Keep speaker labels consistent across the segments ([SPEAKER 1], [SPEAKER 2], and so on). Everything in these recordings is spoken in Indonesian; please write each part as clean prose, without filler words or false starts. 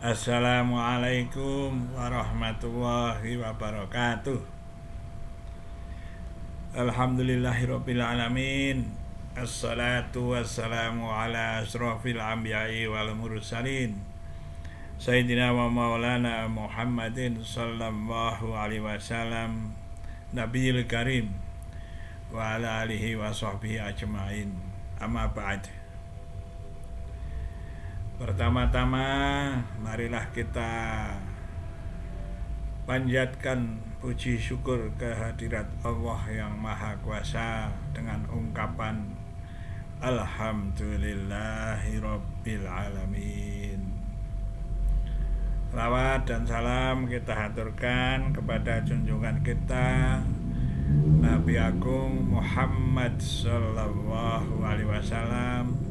[SPEAKER 1] Assalamualaikum warahmatullahi wabarakatuh. Alhamdulillahirabbil alamin. Assalatu wassalamu ala asrofil anbiya'i wal mursalin Sayyidina wa maulana Muhammadin sallallahu alaihi wasallam Nabiyil karim wa ala alihi wa sahbihi ajma'in. Amma ba'd. Pertama-tama marilah kita panjatkan puji syukur kehadirat Allah yang Maha Kuasa dengan ungkapan Alhamdulillahirabbil alamin. Salawat dan salam kita haturkan kepada junjungan kita Nabi Agung Muhammad sallallahu alaihi wasallam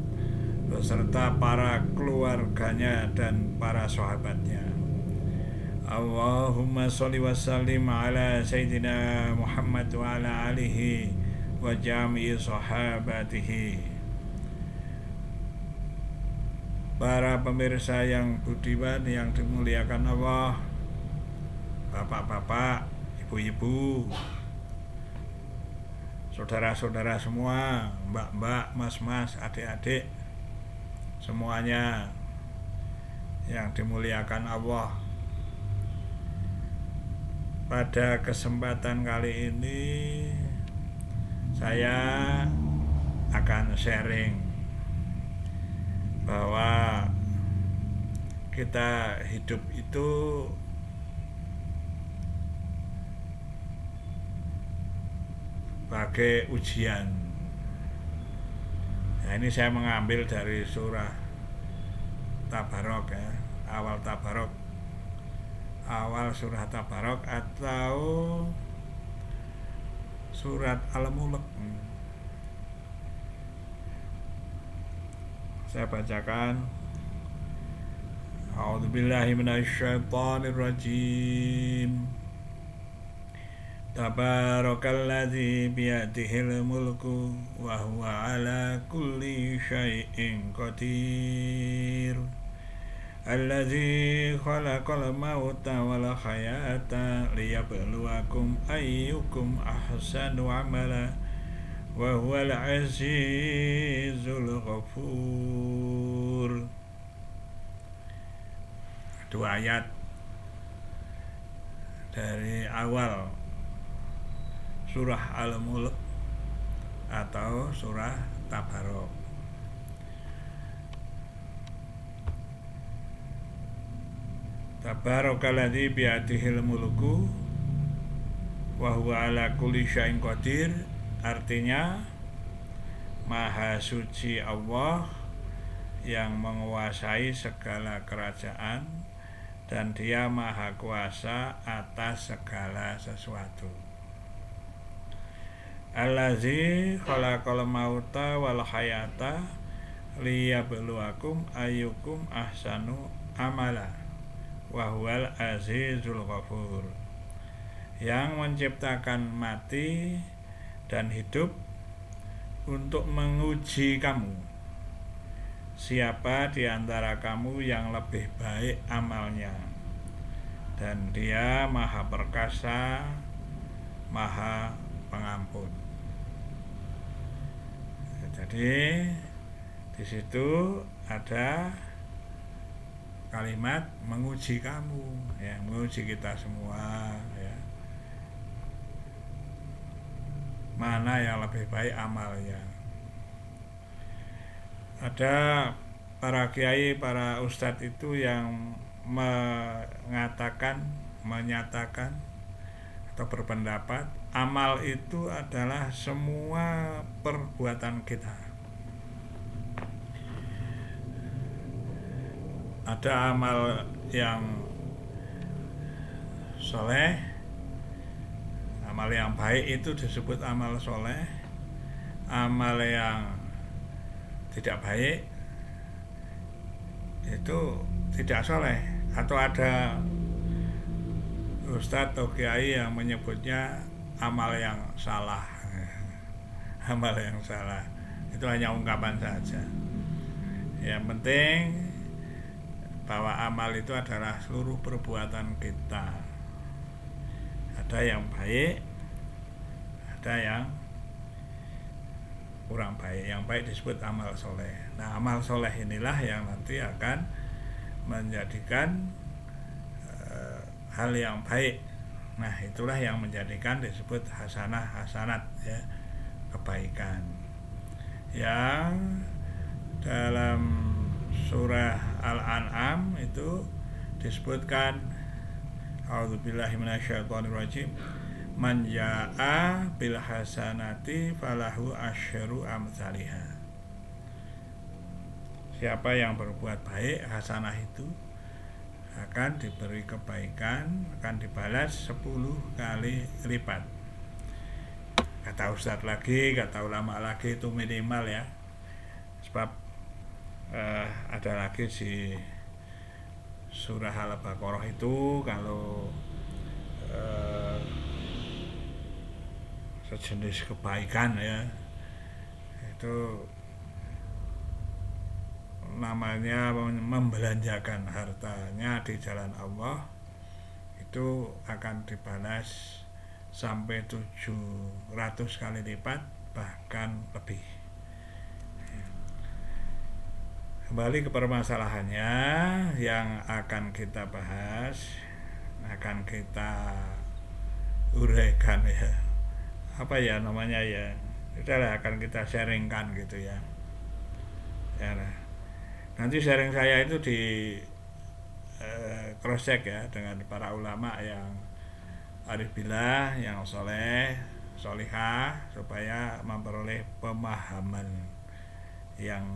[SPEAKER 1] beserta para keluarganya dan para sahabatnya. Allahumma sholli wa sallim ala Sayyidina Muhammad wa ala alihi wa jami'i sahabatihi. Para pemirsa yang budiman yang dimuliakan Allah, bapak-bapak, ibu-ibu, saudara-saudara semua, mbak-mbak, mas-mas, adik-adik, semuanya yang dimuliakan Allah. Pada kesempatan kali ini saya akan sharing bahwa kita hidup itu sebagai ujian. Nah, ini saya mengambil dari surah Tabarok ya, awal surah Tabarok atau surat Al-Mulk. Saya bacakan. A'udzubillahi minasyaitonirrajim. Tabarakalladzi biyadihil mulku wa huwa ala kulli syai'in qadir. Alladzi khalaqal mauta wal hayata liyabluwakum ayyukum ahsanu amala wa huwal azizul ghafur. Dua ayat dari awal surah Al-Mulk atau surah Tabarok. Tabarakalladzi biyadihil mulku wa huwa ala kulli syai'in qadir, artinya Maha suci Allah yang menguasai segala kerajaan dan Dia Maha kuasa atas segala sesuatu. Allazi khalaqal mauta wal hayata liyabluwakum ayyukum ahsanu amala wa huwal azizul ghafur. Yang menciptakan mati dan hidup untuk menguji kamu, siapa di antara kamu yang lebih baik amalnya, dan Dia Maha perkasa, Maha pengampun. Jadi di situ ada kalimat menguji kamu, ya, menguji kita semua, ya. Mana yang lebih baik amalnya. Ada para kiai, para ustadz itu yang menyatakan atau berpendapat amal itu adalah semua perbuatan kita. Ada amal yang soleh, amal yang baik itu disebut amal soleh. Amal yang tidak baik itu tidak soleh. Atau ada ustadz atau kiai yang menyebutnya amal yang salah. Amal yang salah itu hanya ungkapan saja. Yang penting bahwa amal itu adalah seluruh perbuatan kita. Ada yang baik, ada yang kurang baik. Yang baik disebut amal soleh. Nah, amal soleh inilah yang nanti akan menjadikan hal yang baik. Nah, itulah yang menjadikan disebut hasanat ya, kebaikan. Yang dalam surah Al-An'am itu disebutkan a'udzubillahi minasyaitonirrajim, man jaa'a bil hasanati falahu asyru amsalihha. Siapa yang berbuat baik, hasanah itu akan diberi kebaikan, akan dibalas 10 kali lipat. Kata Ustadz lagi, kata ulama lagi, itu minimal ya. Sebab ada lagi di surah Al-Baqarah itu, kalau sejenis kebaikan ya, itu namanya membelanjakan hartanya di jalan Allah, itu akan dibalas sampai 700 kali lipat, bahkan lebih. Kembali ke permasalahannya yang akan kita bahas, akan kita uraikan ya, apa ya namanya ya, itulah akan kita sharingkan gitu ya. Ya, nanti sharing saya itu di cross check ya dengan para ulama yang arif billah, yang soleh, solihah, supaya memperoleh pemahaman yang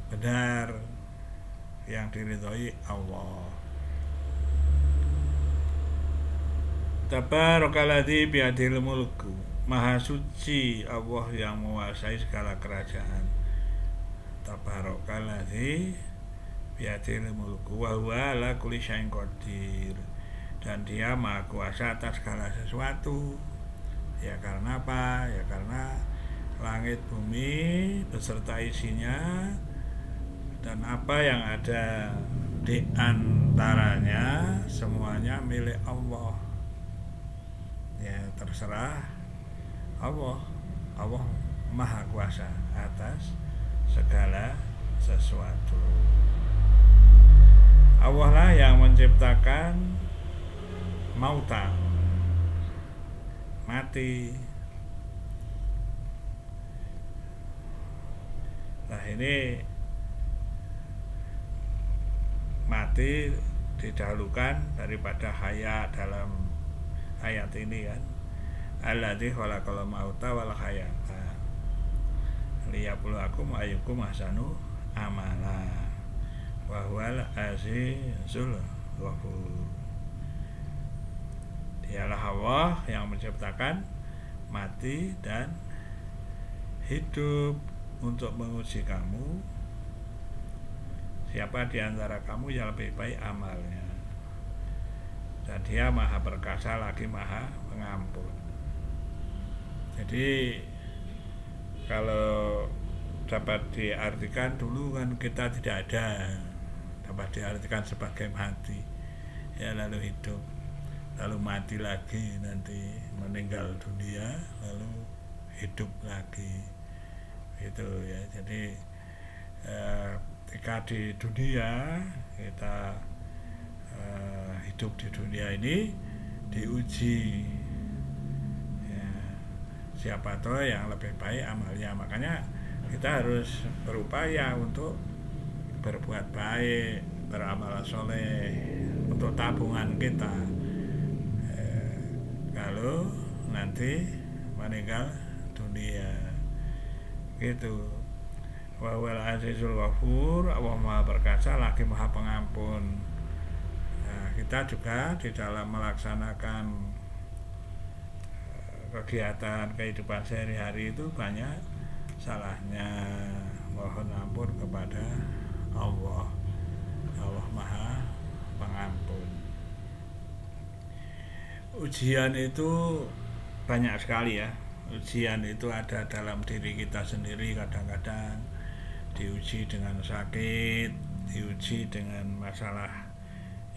[SPEAKER 1] benar, yang diridhoi Allah. Tabarakalladzi biyadil mulku, maha suci Allah yang menguasai segala kerajaan. Tabarakalladzi biyadil mulku wa huwa ala kulli syai'in qadir. Dan dia maha kuasa atas segala sesuatu. Ya karena apa? Ya karena langit bumi beserta isinya dan apa yang ada di antaranya semuanya milik Allah. Ya terserah Allah. Allah maha kuasa atas segala sesuatu. Allah lah yang menciptakan mauta, mati. Nah ini mati didahulukan daripada haya dalam ayat ini kan. Alladzi khalaqal mauta wal hayata liyabluwakum ayyukum ahsanu amala wa huwal azizul ghafur. Dialah Allah yang menciptakan mati dan hidup untuk menguji kamu, siapa di antara kamu yang lebih baik amalnya. Dan dia maha perkasa lagi maha pengampun. Jadi kalau dapat diartikan, dulu kan kita tidak ada, dapat diartikan sebagai mati ya, lalu hidup, lalu mati lagi, nanti meninggal dunia, lalu hidup lagi gitu ya. Jadi ketika di dunia kita hidup di dunia ini diuji ya, siapa tahu yang lebih baik amalnya. Makanya kita harus berupaya untuk berbuat baik, beramal soleh untuk tabungan kita kalau nanti meninggal dunia gitu. Wa huwal azizul ghafur, Allah maha perkasa lagi maha pengampun. Nah, kita juga di dalam melaksanakan kegiatan kehidupan sehari-hari itu banyak salahnya, mohon ampun kepada Allah. Allah maha pengampun. Ujian itu banyak sekali ya. Ujian itu ada dalam diri kita sendiri kadang-kadang, diuji dengan sakit, diuji dengan masalah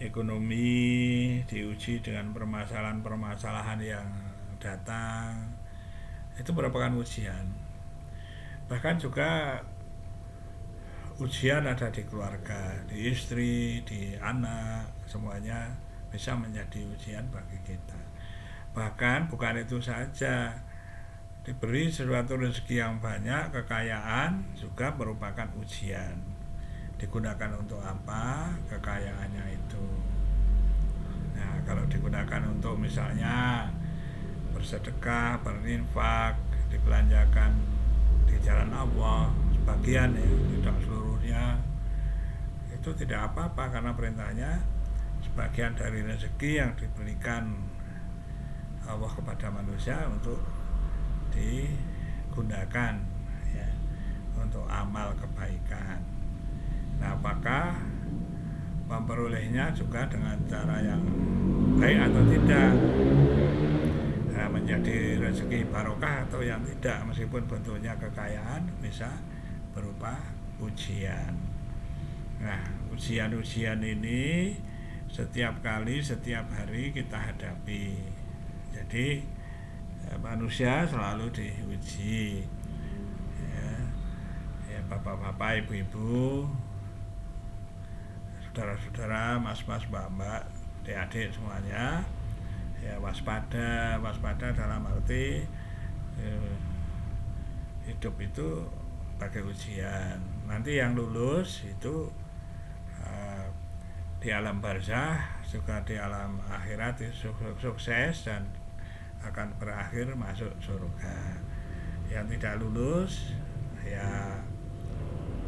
[SPEAKER 1] ekonomi, diuji dengan permasalahan-permasalahan yang datang. Itu merupakan ujian. Bahkan juga ujian ada di keluarga, di istri, di anak, semuanya bisa menjadi ujian bagi kita. Bahkan bukan itu saja, diberi sesuatu rezeki yang banyak, kekayaan juga merupakan ujian. Digunakan untuk apa kekayaannya itu? Nah, kalau digunakan untuk misalnya bersedekah, berinfak, dibelanjakan di jalan Allah, sebagian ya, tidak seluruhnya, itu tidak apa-apa karena perintahnya sebagian dari rezeki yang diberikan Allah kepada manusia untuk digunakan ya, untuk amal kebaikan. Nah, apakah memperolehnya juga dengan cara yang baik atau tidak, nah, menjadi rezeki barokah atau yang tidak, meskipun bentuknya kekayaan, bisa berupa ujian. Nah, ujian-ujian ini setiap kali, setiap hari kita hadapi. Jadi manusia selalu diuji ya, bapak-bapak, ibu-ibu, saudara-saudara, mas-mas, mbak-mbak, adik-adik semuanya ya, waspada dalam arti hidup itu pakai ujian. Nanti yang lulus itu di alam barzah, juga di alam akhirat sukses dan akan berakhir masuk surga. Yang tidak lulus ya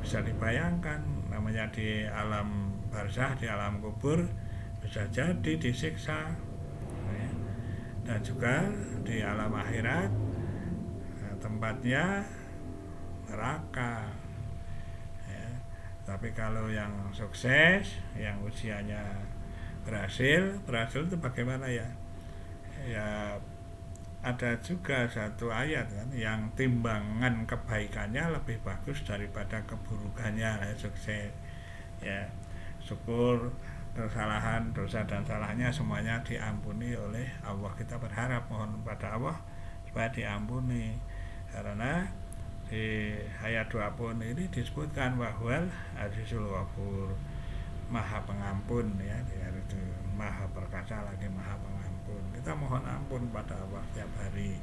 [SPEAKER 1] bisa dibayangkan, namanya di alam barzah, di alam kubur, bisa jadi disiksa ya. Dan juga di alam akhirat tempatnya neraka ya. Tapi kalau yang sukses, yang usianya berhasil itu bagaimana ya? Ya ada juga satu ayat kan, yang timbangan kebaikannya lebih bagus daripada keburukannya ya, sukses ya. Syukur kesalahan, dosa dan salahnya semuanya diampuni oleh Allah. Kita berharap, mohon pada Allah supaya diampuni, karena di ayat 20 ini disebutkan wahwal azizul ghafur, maha pengampun ya, itu maha perkasa lagi maha pengampun. Kita mohon ampun pada Allah tiap hari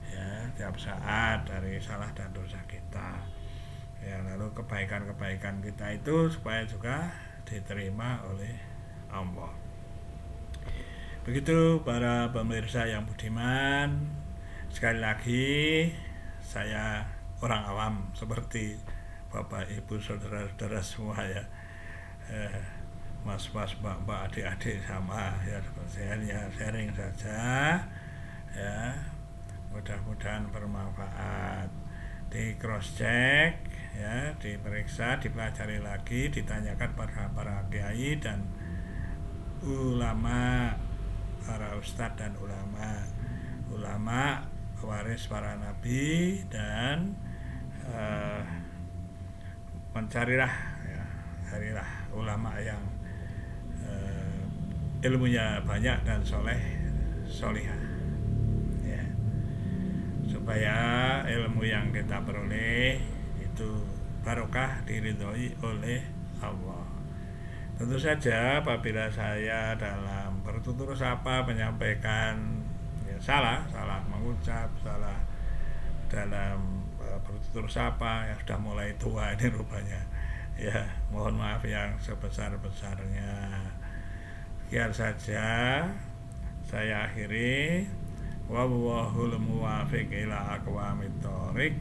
[SPEAKER 1] ya, tiap saat dari salah dan dosa kita ya. Lalu kebaikan-kebaikan kita itu supaya juga diterima oleh Allah. Begitu para pemirsa yang budiman, sekali lagi saya orang awam seperti bapak ibu saudara-saudara semua ya, mas-mas, mbak-mbak, adik-adik sama ya, saya ya sharing saja ya, mudah-mudahan bermanfaat. Di cross check ya, diperiksa, dipelajari lagi, ditanyakan pada para kiai dan ulama, para ustadz dan ulama waris para nabi, dan mencarilah ya, carilah ulama yang ilmunya banyak dan solihah ya, supaya ilmu yang kita peroleh itu barokah, diridhoi oleh Allah. Tentu saja apabila saya dalam bertutur sapa menyampaikan ya, salah mengucap, salah dalam bertutur sapa, yang sudah mulai tua ini rupanya ya, mohon maaf yang sebesar-besarnya. Sekian saja saya akhiri. Wallahul muwaffiq ila aqwamit thoriq.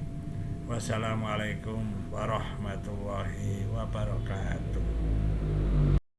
[SPEAKER 1] Wassalamualaikum warahmatullahi wabarakatuh.